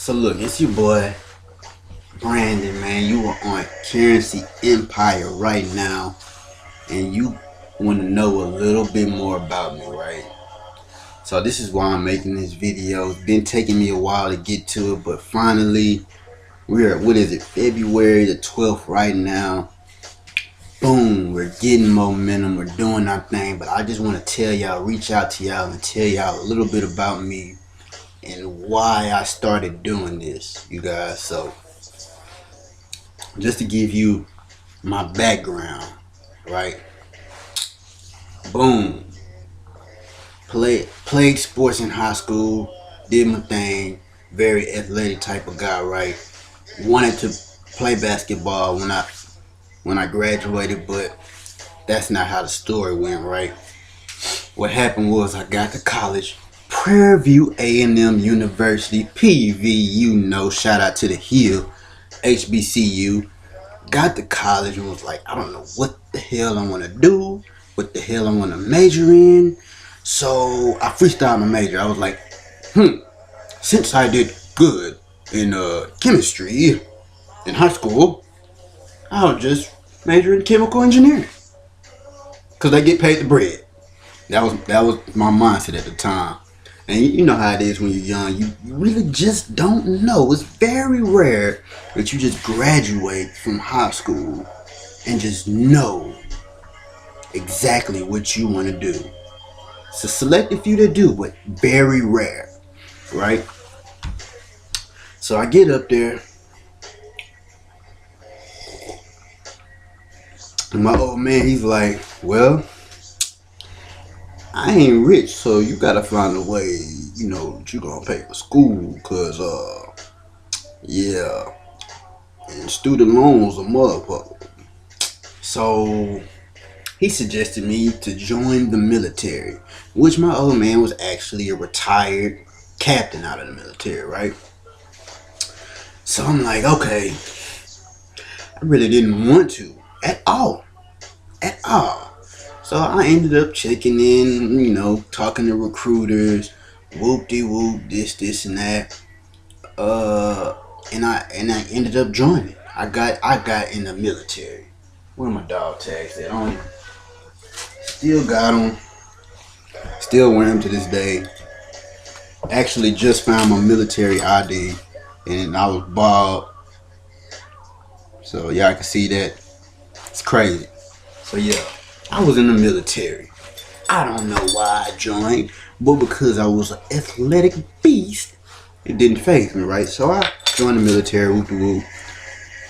So look, it's your boy Brandon, man. You are on Currency Empire right now, and you want to know a little bit more about me, right? So this is why I'm making this video. It's been taking me a while to get to it, but finally, we're at, what is it, February the 12th right now. Boom, we're getting momentum, we're doing our thing, but I just want to tell y'all, reach out to y'all and tell y'all a little bit about me and why I started doing this, you guys. So just to give you my background, right? Boom. Played sports in high school, did my thing, very athletic type of guy, right? Wanted to play basketball when I graduated, but that's not how the story went, right? What happened was I got to college, Prairie View A&M University, PV, shout out to the Hill, HBCU. Got to college and was like, I don't know what the hell I want to do, what the hell I want to major in. So I freestyled my major. I was like, since I did good in chemistry in high school, I'll just major in chemical engineering, cause they get paid the bread. That was my mindset at the time. And you know how it is when you're young. You really just don't know. It's very rare that you just graduate from high school and just know exactly what you want to do. It's a select few that do, but very rare, right? So I get up there, and my old man, he's like, well, I ain't rich, so you gotta find a way, that you gonna pay for school, cause, yeah, and student loans are motherfucker. So he suggested me to join the military, which my old man was actually a retired captain out of the military, right? So I'm like, okay, I really didn't want to at all. So I ended up checking in, talking to recruiters, whoop-de-whoop, this and that. And I ended up joining. I got in the military. Where my dog tags at? On still got them. Still wear them to this day. Actually just found my military ID, and I was bald. So y'all can see that. It's crazy. So yeah, I was in the military. I don't know why I joined, but because I was an athletic beast, it didn't faze me, right? So I joined the military, whoop-de-whoop.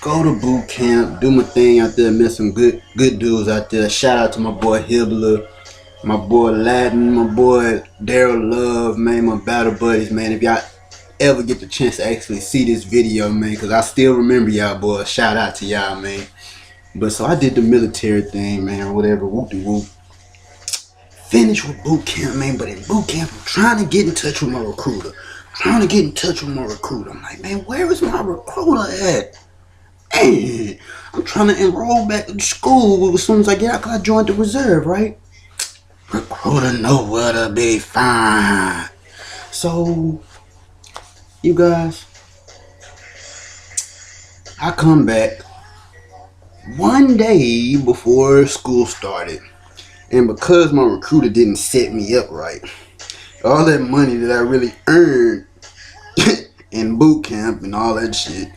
Go to boot camp, do my thing out there, met some good dudes out there. Shout out to my boy Hibbler, my boy Latin, my boy Daryl Love, man, my battle buddies, man. If y'all ever get the chance to actually see this video, man, because I still remember y'all boys. Shout out to y'all, man. But so I did the military thing, man, or whatever, whoop-de-whoop. Finished with boot camp, man, but in boot camp, I'm trying to get in touch with my recruiter. I'm like, man, where is my recruiter at? Man, I'm trying to enroll back to school as soon as I get out, because I joined the reserve, right? Recruiter nowhere to be found. So, you guys, I come back one day before school started, and because my recruiter didn't set me up right, all that money that I really earned in boot camp and all that shit,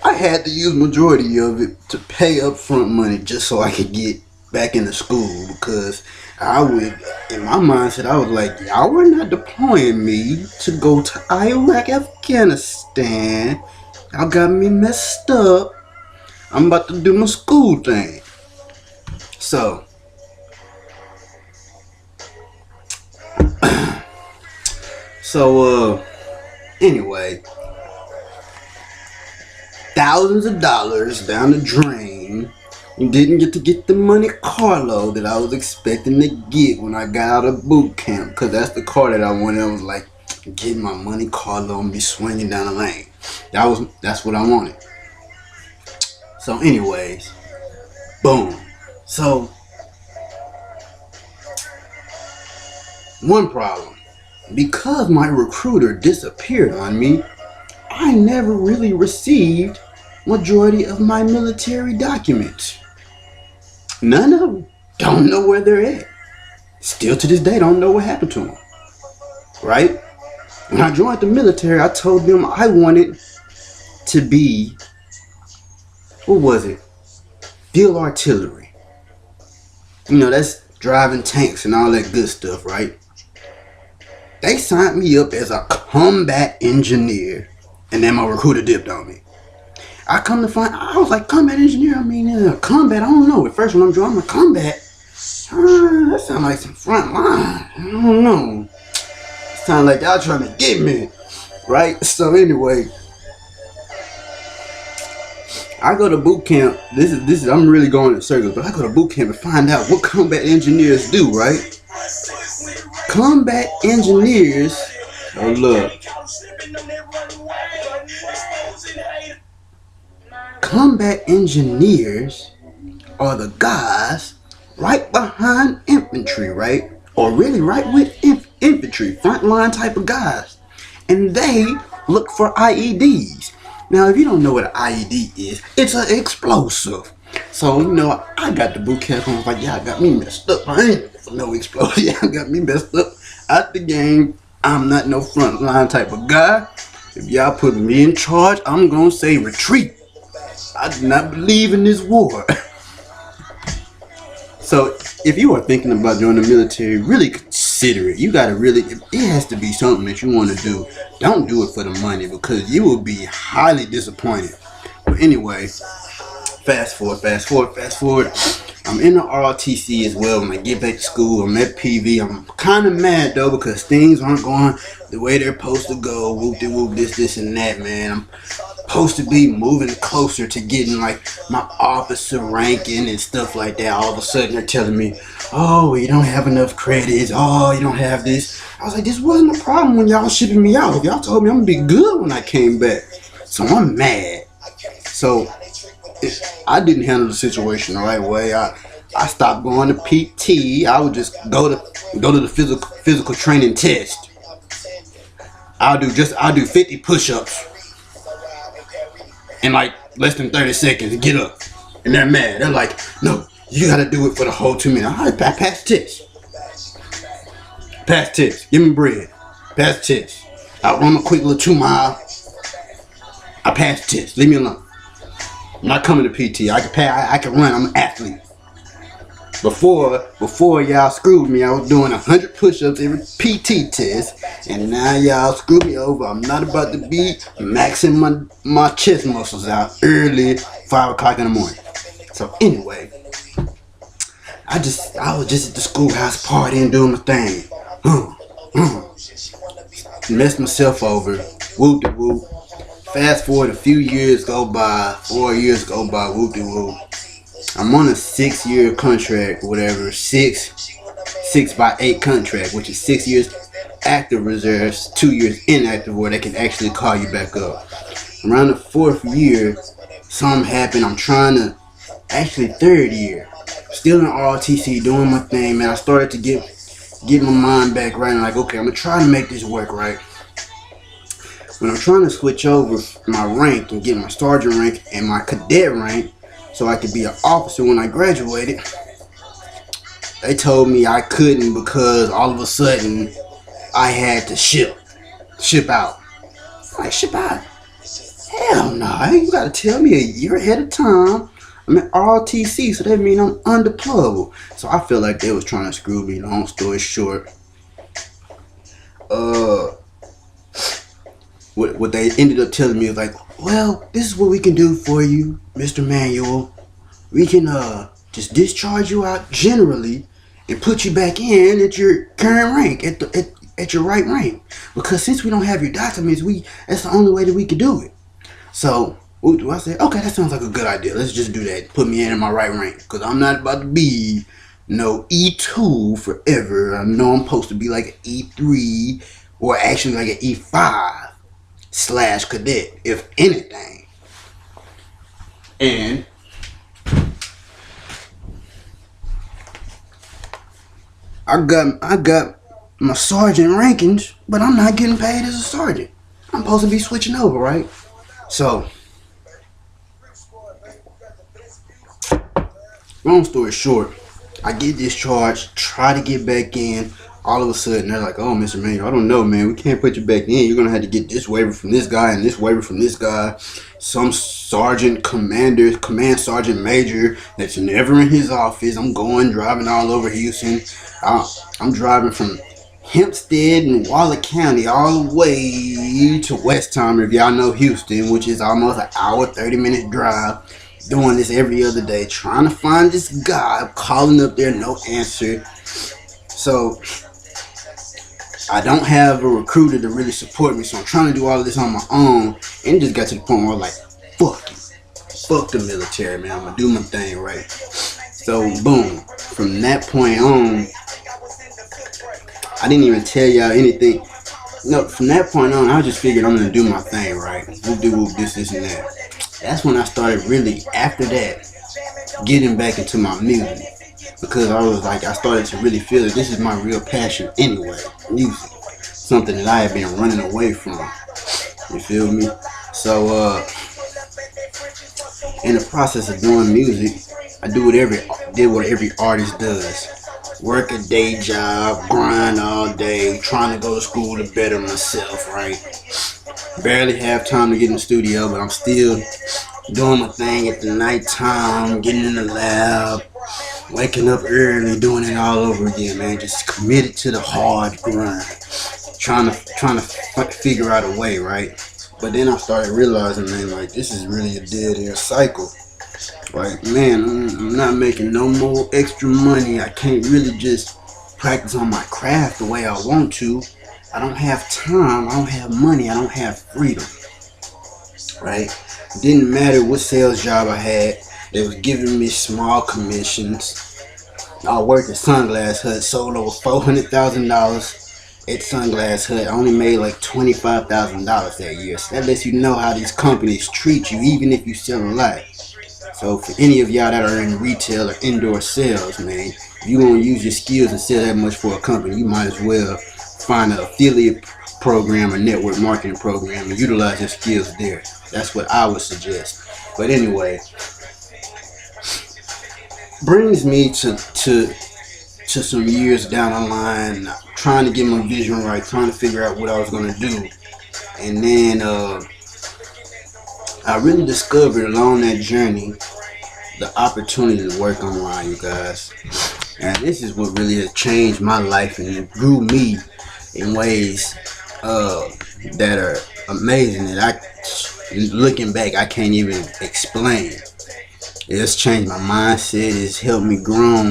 I had to use majority of it to pay upfront money just so I could get back into school, because in my mindset, I was like, y'all were not deploying me to go to Iraq, Afghanistan. Y'all got me messed up. I'm about to do my school thing. So, anyway, thousands of dollars down the drain. And didn't get to get the Monte Carlo that I was expecting to get when I got out of boot camp, because that's the car that I wanted. I was like, getting my Monte Carlo and be swinging down the lane. That's what I wanted. So anyways, boom. So one problem, because my recruiter disappeared on me, I never really received majority of my military documents. None of them. Don't know where they're at. Still to this day, don't know what happened to them. Right? When I joined the military, I told them I wanted to be, what was it? Field artillery. You know, that's driving tanks and all that good stuff, right? They signed me up as a combat engineer, and then my recruiter dipped on me. I come to find, I was like, combat engineer? I mean, combat, I don't know. At first when I'm joining combat, that sounds like some front line. I don't know. It sounds like y'all trying to get me, right? So anyway, I go to boot camp. This is. I'm really going in circles, but I go to boot camp and find out what combat engineers do, right? Combat engineers, oh look, combat engineers are the guys right behind infantry, right? Or really right with infantry, frontline type of guys. And they look for IEDs. Now, if you don't know what an IED is, it's an explosive. So, you know, I got the boot camp and I was like, y'all got me messed up. I ain't for no explosive. Y'all got me messed up out the game. I'm not no frontline type of guy. If y'all put me in charge, I'm gonna say retreat. I do not believe in this war. So, if you are thinking about joining the military, really consider it. You gotta really, it has to be something that you want to do. Don't do it for the money because you will be highly disappointed. But anyway, fast forward. I'm in the ROTC as well. When I get back to school, I'm at PV. I'm kind of mad though because things aren't going the way they're supposed to go. Whoop-de-whoop, this and that, man. I'm supposed to be moving closer to getting like my officer ranking and stuff like that. All of a sudden they're telling me, oh, you don't have enough credits. Oh, you don't have this. I was like, this wasn't a problem when y'all shipping me out. Y'all told me I'm gonna be good when I came back. So I'm mad. So I didn't handle the situation the right way. I stopped going to PT. I would just go to the physical training test. I'll do 50 push-ups in like less than 30 seconds to get up. And they're mad. They're like, no, you gotta do it for the whole 2 minutes. Alright, pass the test. Pass the test. Give me bread. Pass the test. I'll run a quick little 2 mile. I pass the test. Leave me alone. I'm not coming to PT. I can run. I'm an athlete. Before y'all screwed me, I was doing 100 push-ups every PT test, and now y'all screwed me over. I'm not about to be maxing my chest muscles out early, 5 o'clock in the morning. So anyway, I was just at the schoolhouse partying, doing my thing. Messed myself over. Whoop-de-whoop. Fast forward a few years go by, 4 years go by, whoop-de-whoop. I'm on a 6-year contract, whatever, 6 by 8 contract, which is 6 years active reserves, 2 years inactive, where they can actually call you back up. Around the 4th year, something happened. I'm trying to, actually 3rd year, still in ROTC, doing my thing, man. I started to get my mind back right, and like, okay, I'm gonna try to make this work right. When I'm trying to switch over my rank and get my sergeant rank and my cadet rank, so I could be an officer when I graduated, they told me I couldn't because all of a sudden I had to ship out. Like, ship out? Hell no, you gotta tell me a year ahead of time. I'm at ROTC, so that means I'm undeployable. So I feel like they was trying to screw me, long story short. What they ended up telling me was like, well, this is what we can do for you, Mr. Manuel. We can just discharge you out generally and put you back in at your current rank, at your right rank. Because since we don't have your documents, that's the only way that we could do it. So I said, okay, that sounds like a good idea. Let's just do that. Put me in my right rank. Because I'm not about to be no E2 forever. I know I'm supposed to be like an E3 or actually like an E5 / cadet, if anything. And I got my sergeant rankings, but I'm not getting paid as a sergeant. I'm supposed to be switching over, right? So, long story short, I get discharged, try to get back in. All of a sudden, they're like, "Oh, Mr. Manuel, I don't know, man. We can't put you back in. You're gonna have to get this waiver from this guy and this waiver from this guy. Some sergeant commander, command sergeant major that's never in his office. I'm driving all over Houston. I'm driving from Hempstead and Waller County all the way to Westheimer, if y'all know Houston, which is almost an hour, 30-minute drive. Doing this every other day, trying to find this guy, calling up there, no answer. So I don't have a recruiter to really support me, so I'm trying to do all of this on my own. And it just got to the point where I'm like, fuck you. Fuck the military, man. I'm going to do my thing, right? So, boom. From that point on, I didn't even tell y'all anything. No, from that point on, I just figured I'm going to do my thing, right? We'll do this, and that. That's when I started really, after that, getting back into my music. Because I was like, I started to really feel that this is my real passion anyway, music. Something that I had been running away from. You feel me? So, in the process of doing music, I did what every artist does. Work a day job, grind all day, trying to go to school to better myself, right? Barely have time to get in the studio, but I'm still doing my thing at the nighttime, getting in the lab, waking up early, doing it all over again, man. Just committed to the hard grind, trying to figure out a way, right? But then I started realizing, man, like, this is really a dead end cycle. Like, man, I'm not making no more extra money. I can't really just practice on my craft the way I want to. I don't have time. I don't have money. I don't have freedom. Right? Didn't matter what sales job I had. They were giving me small commissions. I worked at Sunglass Hut, sold over $400,000 at Sunglass Hut. I only made like $25,000 that year. So that lets you know how these companies treat you, even if you sell a lot. So for any of y'all that are in retail or indoor sales, man, if you want to use your skills and sell that much for a company, you might as well find an affiliate program or network marketing program and utilize your skills there. That's what I would suggest. But anyway, brings me to some years down the line, trying to get my vision right, trying to figure out what I was going to do. And then I really discovered along that journey the opportunity to work online, you guys. And this is what really has changed my life, and it grew me in ways that are amazing, that looking back, I can't even explain. It's changed my mindset. It's helped me grow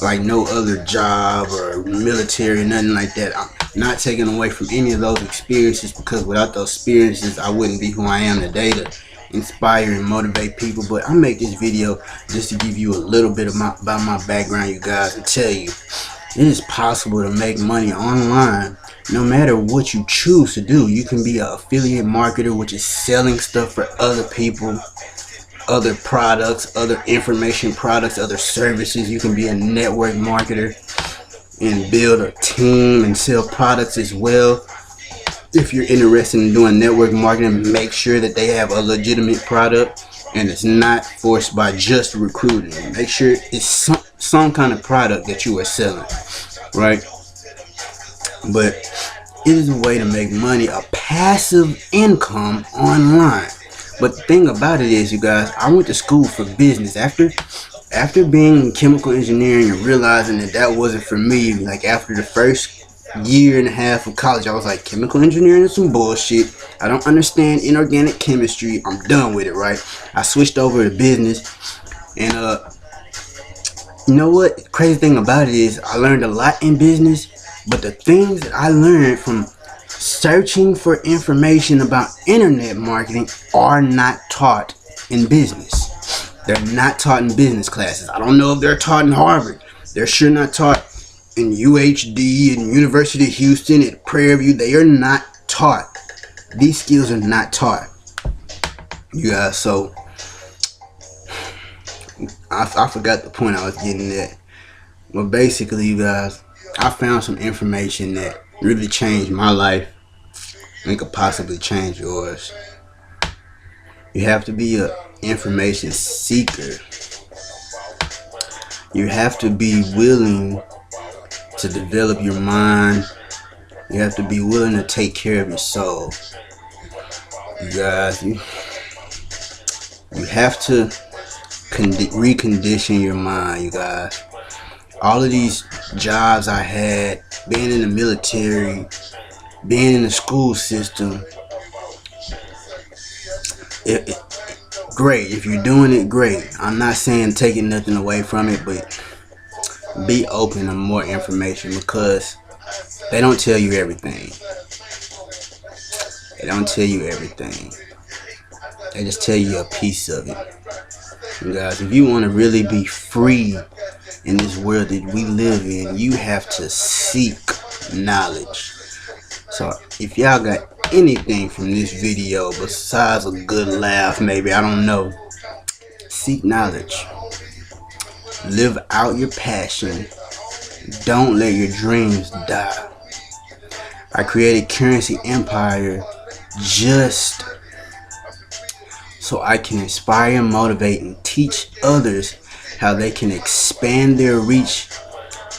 like no other job or military, nothing like that. I'm not taking away from any of those experiences, because without those experiences, I wouldn't be who I am today to inspire and motivate people. But I make this video just to give you a little bit about my background, you guys, and tell you it is possible to make money online no matter what you choose to do. You can be an affiliate marketer, which is selling stuff for other people, other products, other information products, other services. You can be a network marketer and build a team and sell products as well. If you're interested in doing network marketing, make sure that they have a legitimate product and it's not forced by just recruiting. Make sure it's some kind of product that you are selling, right? But it is a way to make money, a passive income online. But the thing about it is, you guys, I went to school for business. After being in chemical engineering and realizing that wasn't for me, like after the first year and a half of college, I was like, chemical engineering is some bullshit. I don't understand inorganic chemistry. I'm done with it, right? I switched over to business, and you know what? The crazy thing about it is I learned a lot in business, but the things that I learned from searching for information about internet marketing are not taught in business. They're not taught in business classes. I don't know if they're taught in Harvard. They're sure not taught in UHD and University of Houston and Prairie View. They are not taught. These skills are not taught. You guys, so I forgot the point I was getting at. But basically, you guys, I found some information that really changed my life. and it could possibly change yours. You have to be an information seeker. You have to be willing to develop your mind. You have to be willing to take care of your soul. You guys, you have to recondition your mind, you guys. All of these jobs I had, being in the military, being in the school system, great. If you're doing it, great. I'm not saying taking nothing away from it, but be open to more information, because they don't tell you everything. They don't tell you everything. They just tell you a piece of it. You guys, if you want to really be free in this world that we live in, you have to seek knowledge. So if y'all got anything from this video besides a good laugh, maybe, I don't know, seek knowledge. Live out your passion. Don't let your dreams die. I created Currency Empire just so I can inspire, motivate, and teach others how they can expand their reach,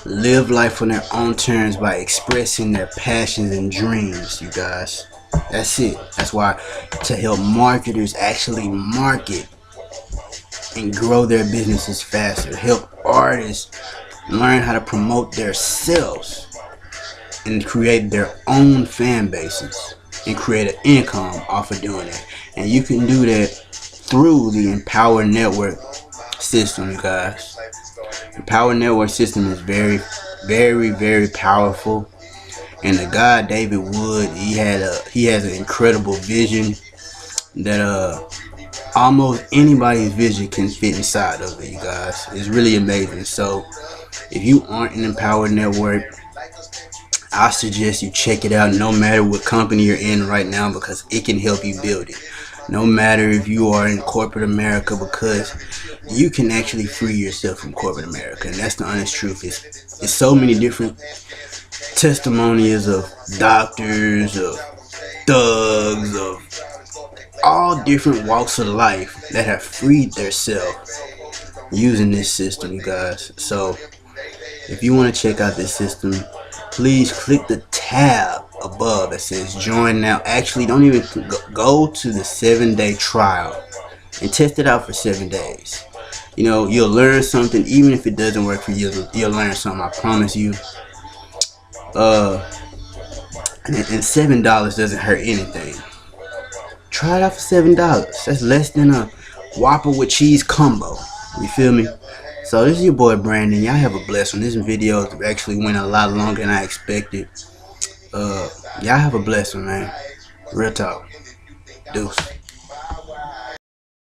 live life on their own terms by expressing their passions and dreams, you guys. That's it. That's why, to help marketers actually market and grow their businesses faster, help artists learn how to promote themselves and create their own fan bases and create an income off of doing it. And you can do that through the Empower Network system, you guys. The Empower Network system is very, very, very powerful. And the guy David Wood, he has an incredible vision that almost anybody's vision can fit inside of it, you guys. It's really amazing. So if you aren't in Empower Network, I suggest you check it out, no matter what company you're in right now, because it can help you build it. No matter if you are in corporate America, because you can actually free yourself from corporate America. And that's the honest truth. It's so many different testimonies of doctors, of thugs, of all different walks of life that have freed themselves using this system, you guys. So if you want to check out this system, please click the tab above that says join now. Actually, don't even go to the 7-day trial and test it out for 7 days. You know, you'll learn something. Even if it doesn't work for you, you'll learn something, I promise you. And $7 doesn't hurt anything. Try it out for $7. That's less than a Whopper with cheese combo. You feel me? So this is your boy Brandon. Y'all have a blessed one. This video actually went a lot longer than I expected. Y'all have a blessed one, man. Real talk. Deuce.